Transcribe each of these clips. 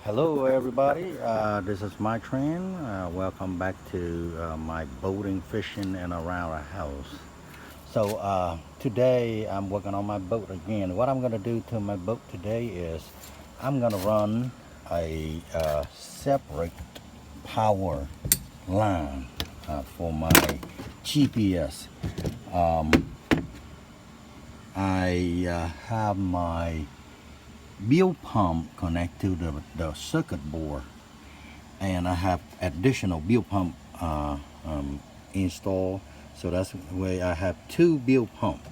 Hello everybody, this is my train. Welcome back to my boating, fishing, and around the house. So today I'm working on my boat again. What I'm going to do to my boat today is I'm going to run a separate power line for my GPS. I have my fuel pump connected to the circuit board, and I have additional fuel pump installed. So that's the way I have two fuel pump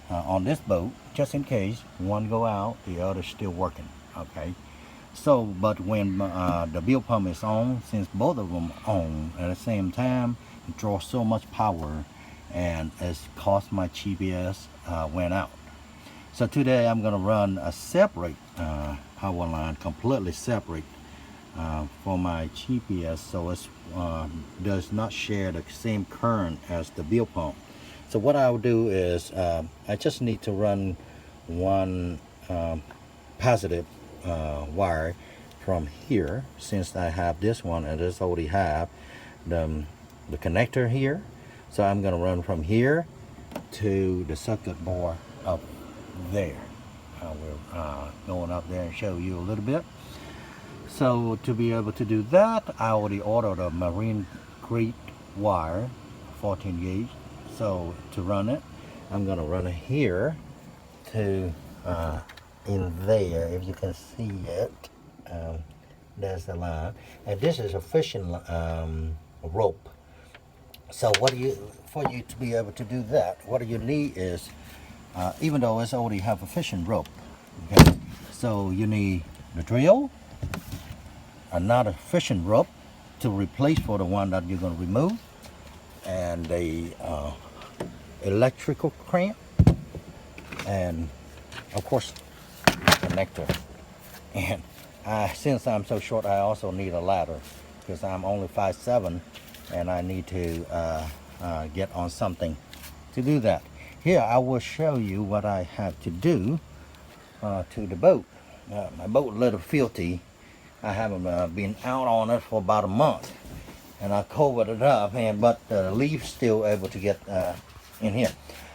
on this boat, just in case one go out, the other still working. Okay. So, but when the fuel pump is on, since both of them on at the same time, it draws so much power, and it's caused my GPS went out. So today I'm going to run a separate power line, completely separate for my GPS, so it does not share the same current as the fuel pump. So what I'll do is I just need to run one positive wire from here, since I have this one and this already have the connector here. So I'm going to run from here to the circuit board up there. We're going up there and show you a little bit. So to be able to do that, I already ordered a marine grade wire, 14 gauge. So to run it, I'm going to run it here to in there. If you can see it, there's the line, and this is a fishing rope. So for you to be able to do that, what you need is, even though it's already have a fishing rope, okay, so you need the drill, another fishing rope to replace for the one that you're going to remove, and the electrical clamp, and of course the connector. And since I'm so short, I also need a ladder, because I'm only 5'7", and I need to get on something to do that. Here I will show you what I have to do to the boat. My boat a little filthy. I haven't been out on it for about a month, and I covered it up, but the leaf's still able to get in here.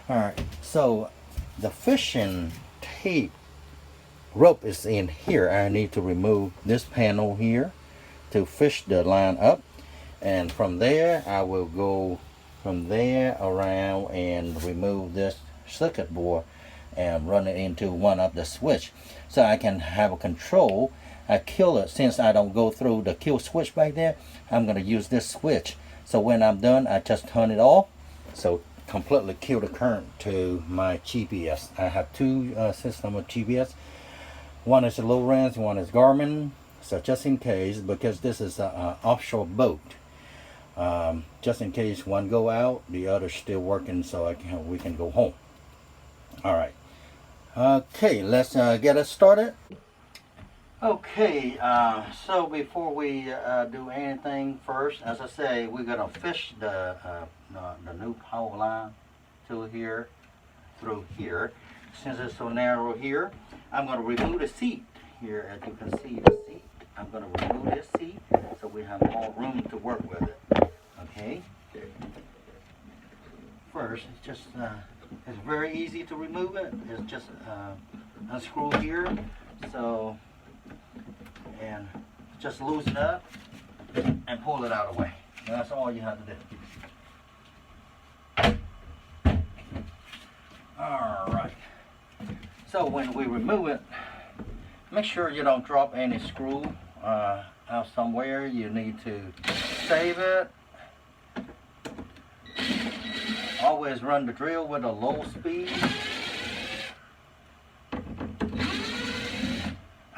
All right, so the fishing tape rope is in here. I need to remove this panel here to fish the line up, and from there I will go from there around and remove this circuit board and run it into one of the switch, so I can have a control. I kill it. Since I don't go through the kill switch back there, I'm going to use this switch. So when I'm done, I just turn it off, so completely kill the current to my GPS. I have two systems of GPS. One is a low range, one is Garmin. So just in case, because this is an offshore boat, just in case one go out, the other's still working, so we can go home. All right. Okay, let's get it started. Okay, so before we do anything, first, as I say, we're gonna fish the new power line to here, through here. Since it's so narrow here, I'm gonna remove the seat here. As you can see, the seat. I'm gonna remove this seat so we have more room to work with it. Okay. First, it's just it's very easy to remove it. It's just unscrew here, so, and just loosen it up and pull it out of the way. And that's all you have to do. All right. So when we remove it, make sure you don't drop any screw out somewhere. You need to save it. Always run the drill with a low speed.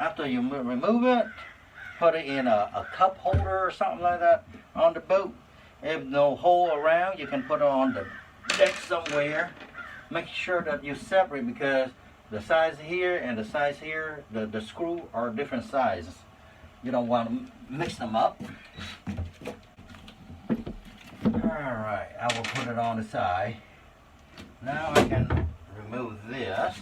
After you remove it, put it in a cup holder or something like that on the boat. If no hole around, you can put it on the deck somewhere. Make sure that you separate, because the size here and the size here, the screw are different sizes. You don't want to mix them up. Alright, I will put it on the side. Now I can remove this.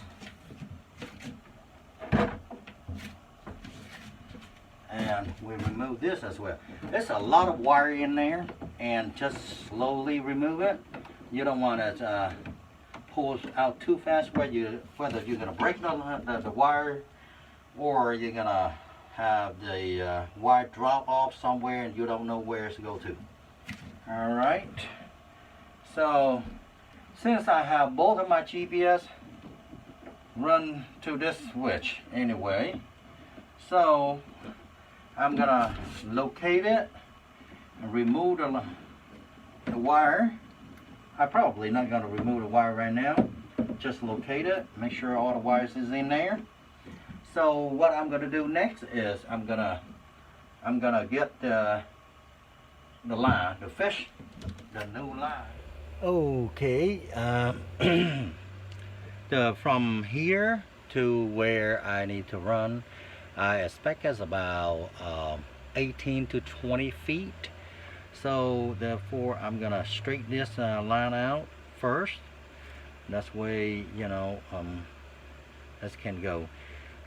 and we remove this as well. There's a lot of wire in there, and just slowly remove it. You don't want to pull out too fast whether you're gonna break the wire, or you're gonna have the wire drop off somewhere and you don't know where it's to go to. All right, so since I have both of my GPS run to this switch anyway, so I'm gonna locate it and remove the wire. I'm probably not gonna remove the wire right now. Just locate it, make sure all the wires is in there. So what I'm gonna do next is I'm gonna get the line, the fish, the new line. Okay, from here to where I need to run, I expect it's about 18 to 20 feet. So therefore I'm gonna straighten this line out first. That's way, you know, this can go.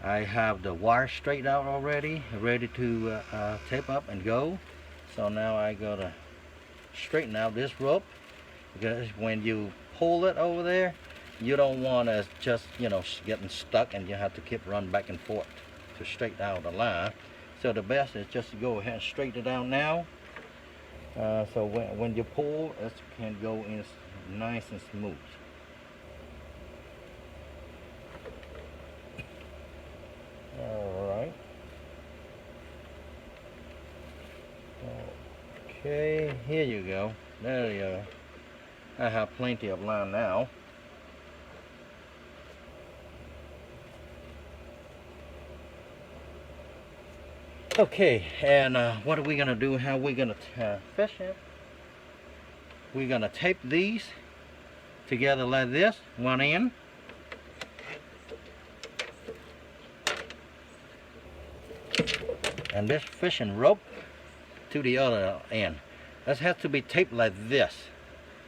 I have the wire straightened out already, ready to tape up and go. So now I gotta straighten out this rope, because when you pull it over there, you don't want to just, you know, getting stuck and you have to keep running back and forth to straighten out the line. So the best is just to go ahead and straighten it out now. So when you pull, it can go in nice and smooth. All right. Okay, here you go. There you go. I have plenty of line now. Okay, and what are we gonna do? How are we gonna fish it? We're gonna tape these together like this, one end. And this fishing rope to the other end. This has to be taped like this.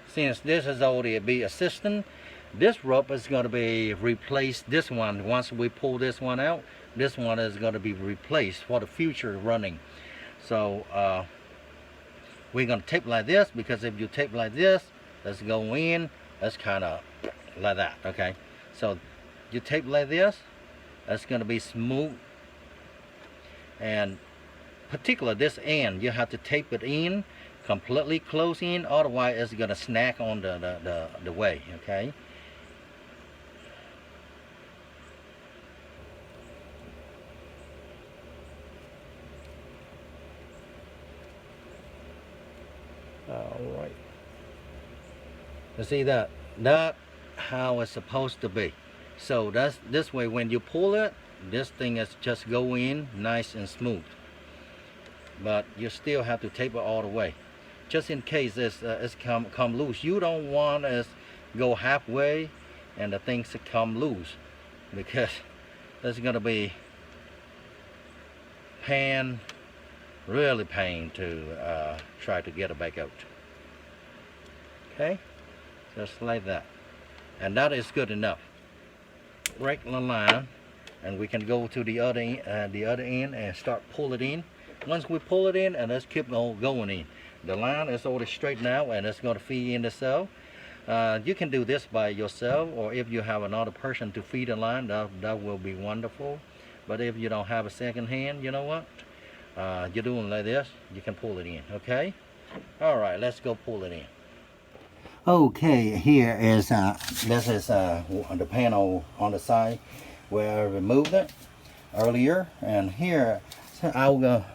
Since this is already be assistant, this rope is going to be replaced. This one, once we pull this one out, this one is going to be replaced for the future running. So we're going to tape like this, because if you tape like this, let's go in, that's kind of like that, okay? So you tape like this, that's going to be smooth. And particular this end, you have to tape it in, completely close in, otherwise it's going to snag on the way, okay? All right. You see that how it's supposed to be. So that's this way. When you pull it, this thing is just go in nice and smooth. But you still have to tape it all the way, just in case it's come loose. You don't want it go halfway and the things to come loose, because there's gonna be really pain to try to get it back out. Okay, just like that, and that is good enough. Break the line, and we can go to the other end and start pull it in. Once we pull it in, and let's keep on going in. The line is already straight now, and it's going to feed in the cell. You can do this by yourself, or if you have another person to feed the line, that will be wonderful. But if you don't have a second hand, you know what? You're doing like this, you can pull it in, okay? All right, let's go pull it in. Okay, here is, this is the panel on the side where I removed it earlier. And here, so I'll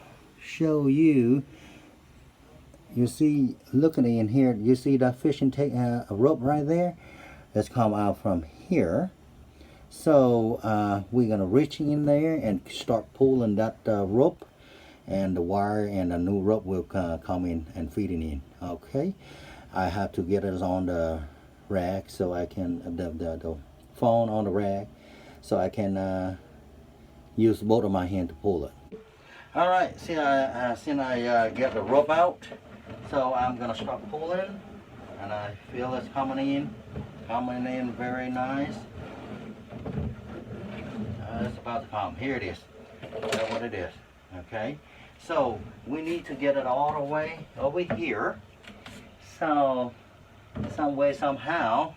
show you. You see, looking in here, you see that fishing rope right there? That's come out from here. So we're gonna reach in there and start pulling that rope, and the wire and the new rope will come in and feeding in. Okay, I have to get it on the rack so I can the phone on the rack, so I can use both of my hands to pull it. All right, see, I get the rope out, so I'm gonna start pulling, and I feel it's coming in very nice. It's about to come. Here it is. That's what it is. Okay, so we need to get it all the way over here. So some way, somehow,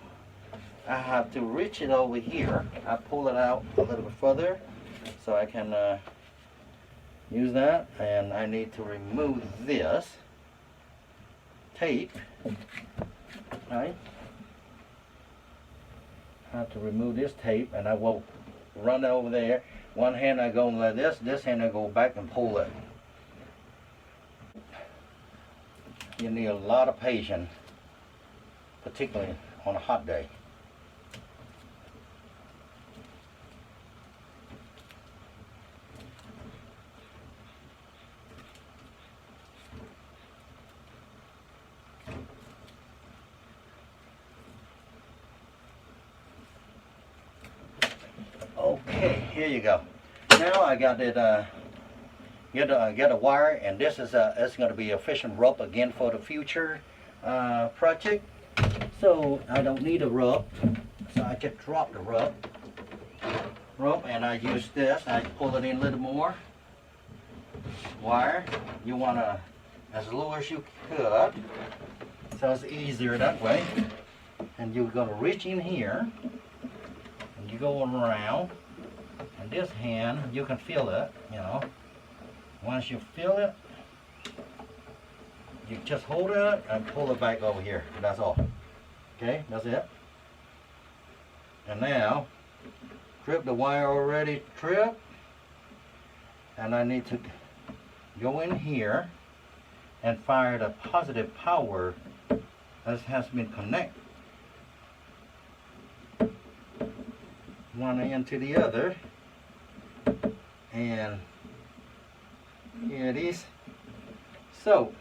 I have to reach it over here. I pull it out a little bit further so I can use that, and I need to remove this tape. Right? I have to remove this tape, and I will run it over there. One hand I go like this hand I go back and pull it. You need a lot of patience, particularly on a hot day. Okay, here you go. Now I got it. Get a wire, and this is it's going to be a fishing rope again for the future project. So I don't need a rope, so I just drop the rope, and I use this. I pull it in a little more. Wire, you want to as low as you could, so it's easier that way. And you're going to reach in here, and you go around. And this hand, you can feel it, you know. Once you feel it, you just hold it and pull it back over here. That's all. Okay, that's it. And now, trip the wire already tripped. And I need to go in here and fire the positive power that has been connected. One end to the other. And here it is. So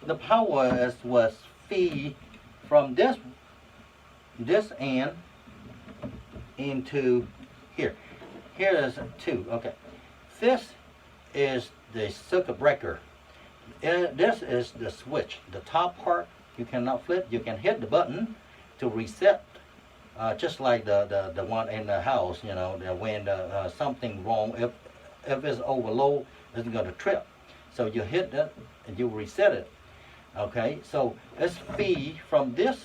the power was feed from this end into here. Here is two. Okay, this is the circuit breaker. This is the switch. The top part you cannot flip. You can hit the button to reset. Just like the one in the house, you know, when something wrong, if it's overload, it's going to trip. So you hit it and you reset it. Okay, so it's feed from this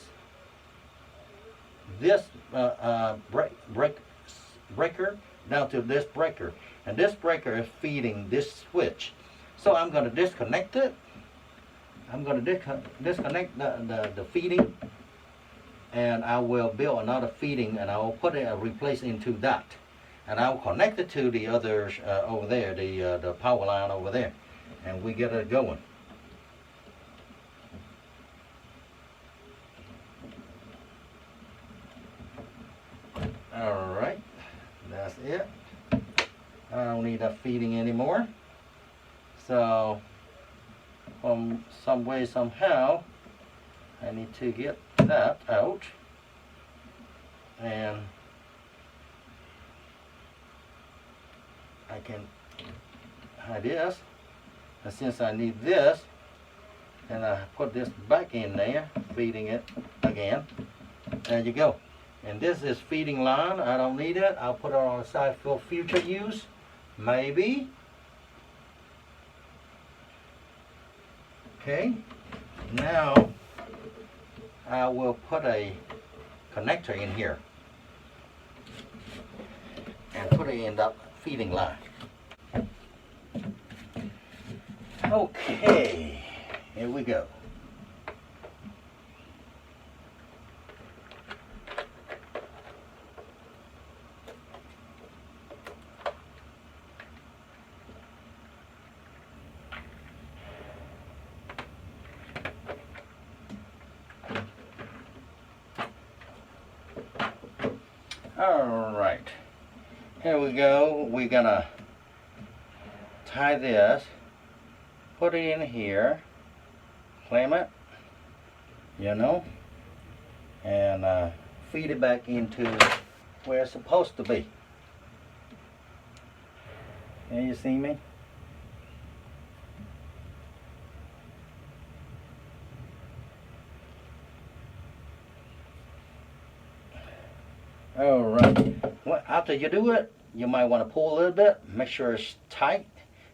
breaker down to this breaker, and this breaker is feeding this switch. So I'm going to disconnect it. I'm going to disconnect the feeding. And I will build another feeding, and I will put a replace into that, and I will connect it to the others over there, the power line over there, and we get it going. All right, that's it. I don't need that feeding anymore. So, from some way, somehow, I need to get that out, and I can hide this, and since I need this, and I put this back in there, feeding it again. There you go. And this is feeding line. I don't need it. I'll put it on the side for future use, maybe. Okay, now I will put a connector in here and put it in that feeding line. Okay, here we go. All right, here we go. We're gonna tie this, put it in here, clamp it, you know, and feed it back into where it's supposed to be. Can you see me? All right. Well, after you do it, you might want to pull a little bit, make sure it's tight.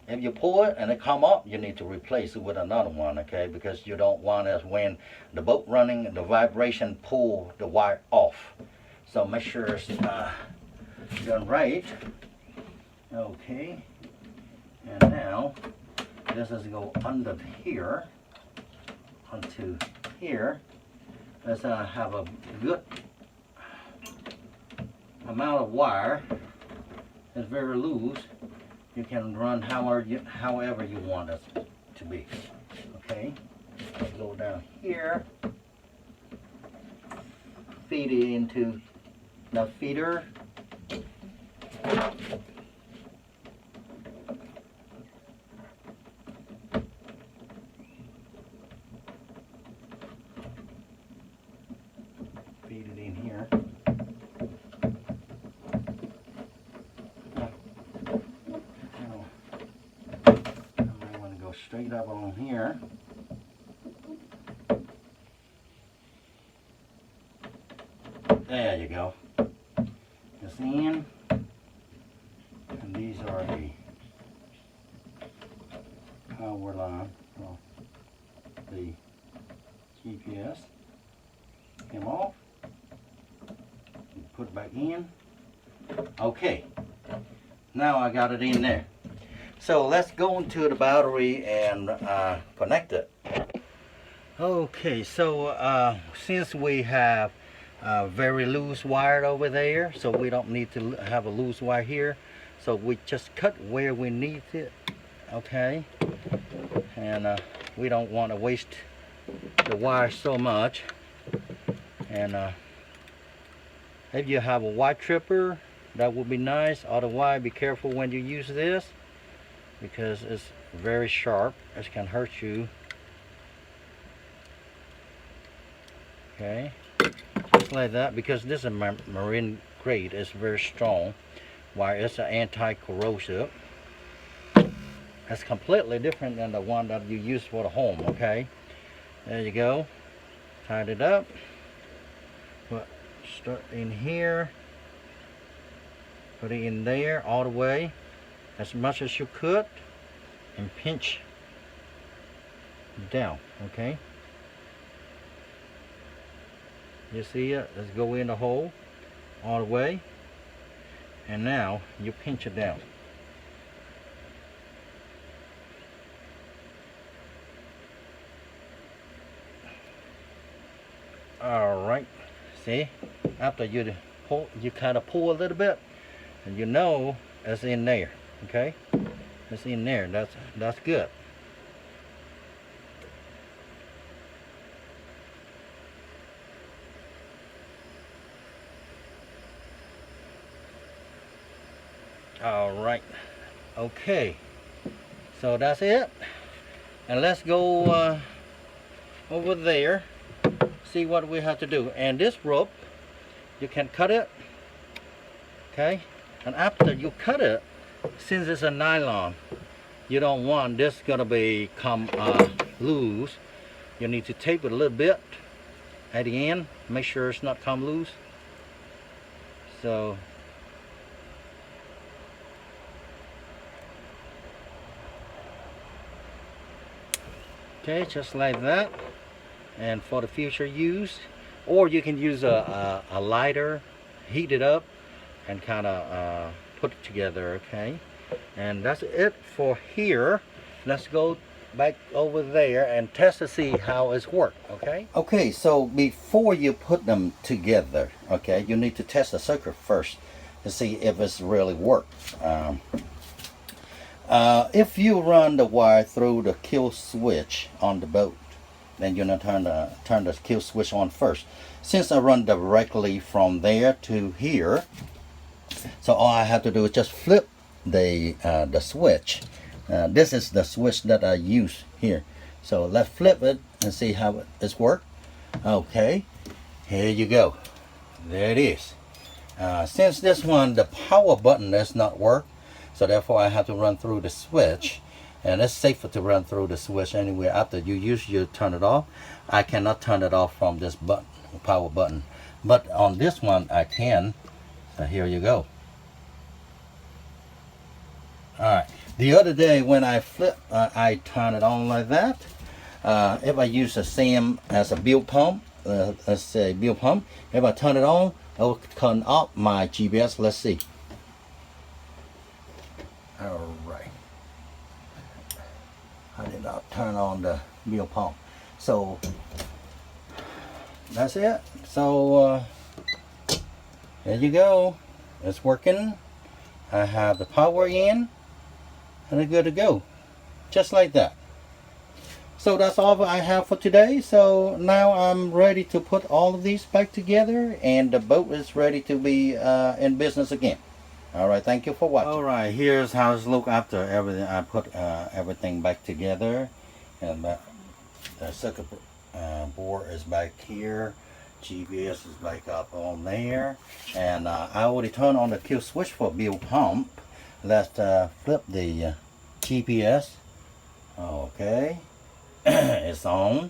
If you pull it and it come up, you need to replace it with another one, okay? Because you don't want it when the boat running, the vibration pull the wire off. So make sure it's done right. Okay. And now this is go under here, onto here. Let's have a good amount of wire. It's very loose. You can run however you want it to be. Okay, let's go down here, feed it into the feeder. Feed it in here. Straight up on here. There you go. It's in. And these are the power line for the GPS. Came off. Put it back in. Okay. Now I got it in there. So let's go into the battery and connect it. Okay, so since we have very loose wire over there, so we don't need to have a loose wire here. So we just cut where we need it, okay? And we don't want to waste the wire so much. And if you have a wire tripper, that would be nice. Otherwise, be careful when you use this, because it's very sharp. It can hurt you. Okay, just like that, because this is marine grade. It's very strong. Why, it's an anti-corrosive. It's completely different than the one that you use for the home. Okay, there you go. Tied it up. But start in here. Put it in there all the way, as much as you could, and pinch down. Okay, you see it? Let's go in the hole all the way, and now you pinch it down. All right, see, after you pull, you kind of pull a little bit, and you know it's in there. Okay, it's in there. That's good. All right. Okay, so that's it. And let's go over there, see what we have to do. And this rope, you can cut it. Okay, and after you cut it, since it's a nylon, you don't want this gonna become loose. You need to tape it a little bit at the end, make sure it's not come loose. So okay, just like that. And for the future use, or you can use a lighter, heat it up, and kind of put it together. Okay, and that's it for here. Let's go back over there and test to see how it's worked. Okay, so before you put them together, okay, you need to test the circuit first to see if it's really worked. If you run the wire through the kill switch on the boat, then you're gonna turn the kill switch on first. Since I run directly from there to here, so all I have to do is just flip the switch. This is the switch that I use here. So let's flip it and see how it's worked. Okay, here you go. There it is. Since this one, the power button does not work, so therefore I have to run through the switch. And it's safer to run through the switch anyway. After you turn it off. I cannot turn it off from this button, power button. But on this one I can. So here you go. Alright, the other day when I flip, I turn it on like that. If I use the same as a bill pump, let's say bill pump, if I turn it on, I will turn off my GPS. Let's see. Alright, I did not turn on the bill pump. So that's it. So there you go. It's working. I have the power in and it's good to go. Just like that. So that's all I have for today. So now I'm ready to put all of these back together and the boat is ready to be in business again. Alright, thank you for watching. Alright, here's how it's look after everything. I put everything back together. And the circuit board is back here. GPS is back up on there. And I already turned on the kill switch for bill pump. Let's flip the GPS. Okay. It's on.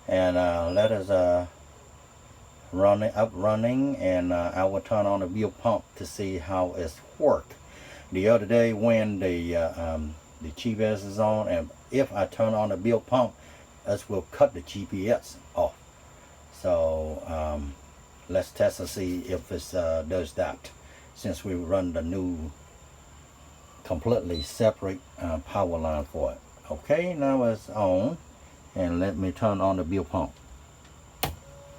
And let us running, and I will turn on the bill pump to see how it's work. The other day when the GPS is on, and if I turn on the bill pump, it will cut the GPS off. So let's test and see if it does that, since we run the new completely separate power line for it. Okay, now it's on, and let me turn on the bill pump.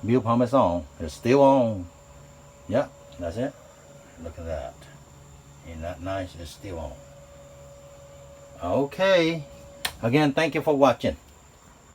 Bill pump is on. It's still on. Yep, that's it. Look at that. Isn't that nice? It's still on. Okay. Again, thank you for watching.